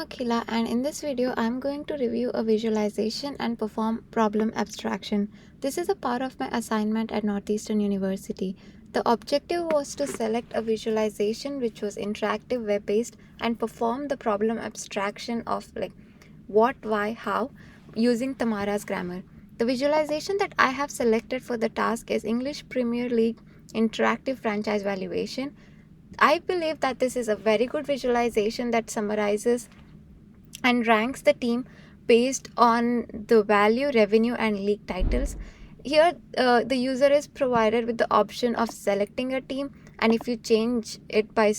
Akhila, and in this video I'm going to review a visualization and perform problem abstraction. This is a part of my assignment at Northeastern University. The objective was to select a visualization which was interactive, web-based, and perform the problem abstraction of what, why, how using Tamara's grammar. The visualization that I have selected for the task is English Premier League Interactive Franchise Valuation. I believe that this is a very good visualization that summarizes and ranks the team based on the value, revenue, and league titles. Here, the user is provided with the option of selecting a team, and if you change it by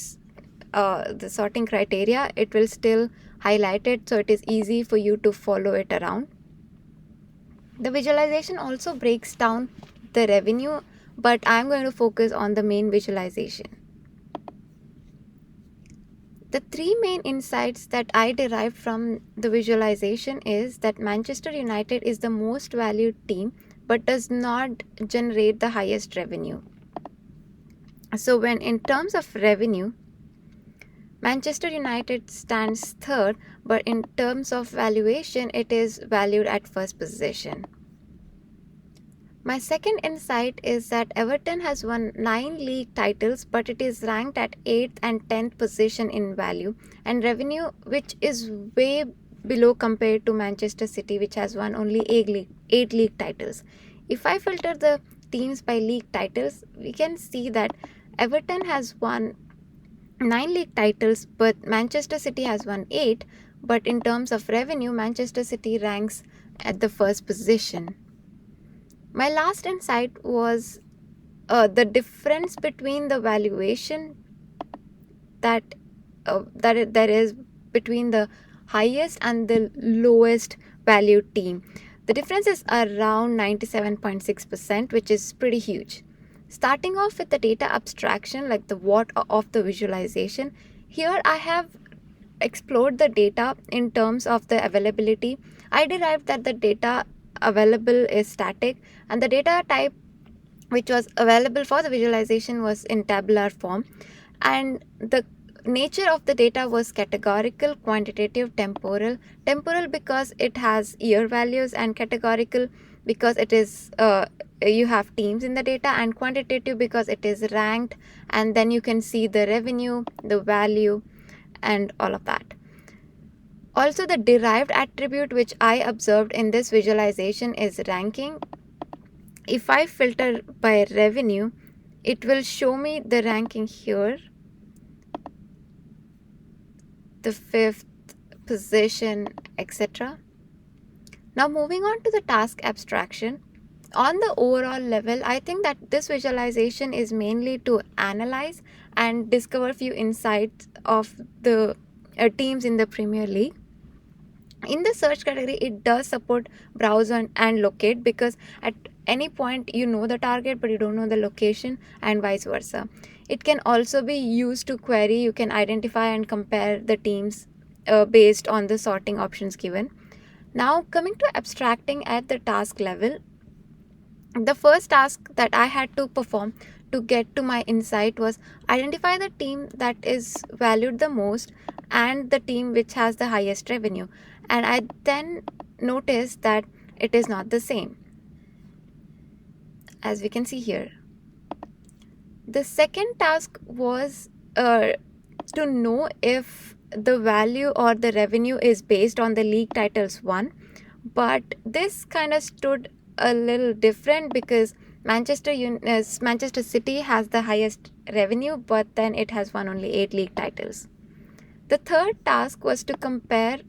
the sorting criteria, it will still highlight it, so it is easy for you to follow it around. The visualization also breaks down the revenue, but I'm going to focus on the main visualization. The three main insights that I derived from the visualization is that Manchester United is the most valued team but does not generate the highest revenue. So when in terms of revenue, Manchester United stands third, but in terms of valuation, it is valued at first position. My second insight is that Everton has won 9 league titles, but it is ranked at 8th and 10th position in value and revenue, which is way below compared to Manchester City, which has won only 8 league titles. If I filter the teams by league titles, we can see that Everton has won 9 league titles, but Manchester City has won 8. But in terms of revenue, Manchester City ranks at the first position. My last insight was the difference between the valuation that there is between the highest and the lowest valued team. The difference is around 97.6%, which is pretty huge. Starting off with the data abstraction, like the what of the visualization, here I have explored the data in terms of the availability. I derived that the data available is static, and the data type which was available for the visualization was in tabular form, and the nature of the data was categorical, quantitative, temporal because it has year values, and categorical because it is you have teams in the data, and quantitative because it is ranked, and then you can see the revenue, the value, and all of that. Also, the derived attribute which I observed in this visualization is ranking. If I filter by revenue, it will show me the ranking here, the 5th position, etc. Now moving on to the task abstraction. On the overall level, I think that this visualization is mainly to analyze and discover few insights of the teams in the Premier League. In the search category, it does support browse and locate, because at any point you know the target but you don't know the location, and vice versa. It can also be used to query. You can identify and compare the teams based on the sorting options given. Now coming to abstracting at the task level, the first task that I had to perform to get to my insight was identify the team that is valued the most and the team which has the highest revenue. And I then noticed that it is not the same, as we can see here. The second task was to know if the value or the revenue is based on the league titles won, but this kind of stood a little different because Manchester City has the highest revenue, but then it has won only 8 league titles. The third task was to compare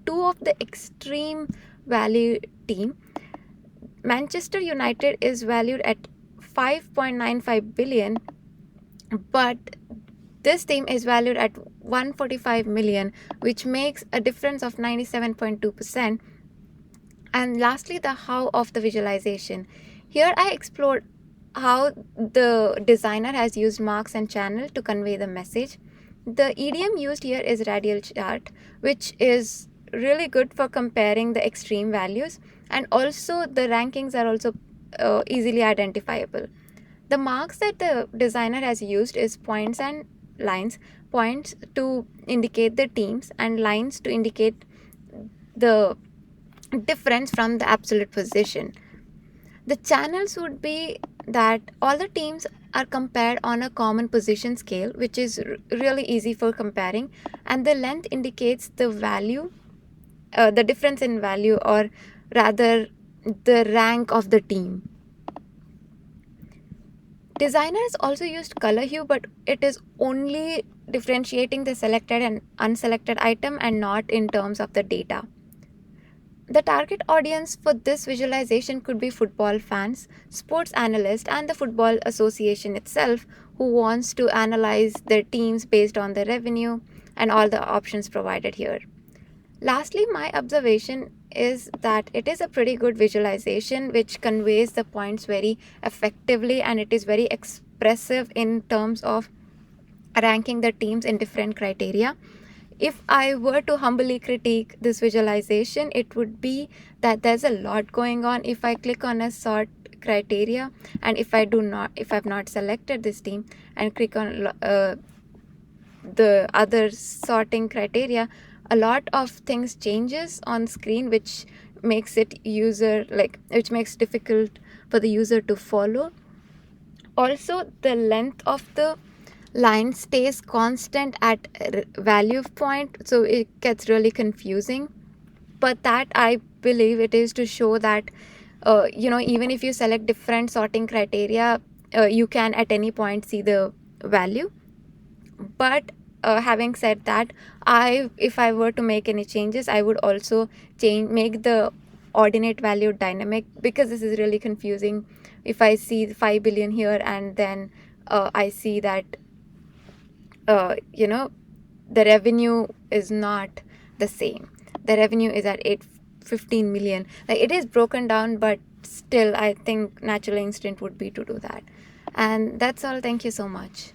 two of the extreme value team. Manchester United is valued at 5.95 billion, but this team is valued at 145 million, which makes a difference of 97.2%. And lastly, the how of the visualization. Here I explored how the designer has used marks and channel to convey the message. The idiom used here is radial chart, which is really good for comparing the extreme values, and also the rankings are also easily identifiable. The marks that the designer has used is points and lines, points to indicate the teams and lines to indicate the difference from the absolute position. The channels would be that all the teams are compared on a common position scale, which is really easy for comparing, and the length indicates the value, the difference in value, or rather the rank of the team. Designers also used color hue, but it is only differentiating the selected and unselected item and not in terms of the data. The target audience for this visualization could be football fans, sports analysts, and the Football Association itself, who wants to analyze their teams based on the revenue and all the options provided here. Lastly, my observation is that it is a pretty good visualization which conveys the points very effectively, and it is very expressive in terms of ranking the teams in different criteria. If I were to humbly critique this visualization, it would be that there's a lot going on. If I click on a sort criteria, and if I've not selected this team and click on the other sorting criteria, a lot of things changes on screen, which makes it which makes difficult for the user to follow. Also, the length of the line stays constant at value point, so it gets really confusing. But that, I believe, it is to show that even if you select different sorting criteria, you can at any point see the value. But having said that, if I were to make any changes, I would also make the ordinate value dynamic, because this is really confusing. If I see 5 billion here and then I see that the revenue is not the same, the revenue is at 815 million, like it is broken down, but still I think natural instinct would be to do that. And that's all. Thank you so much.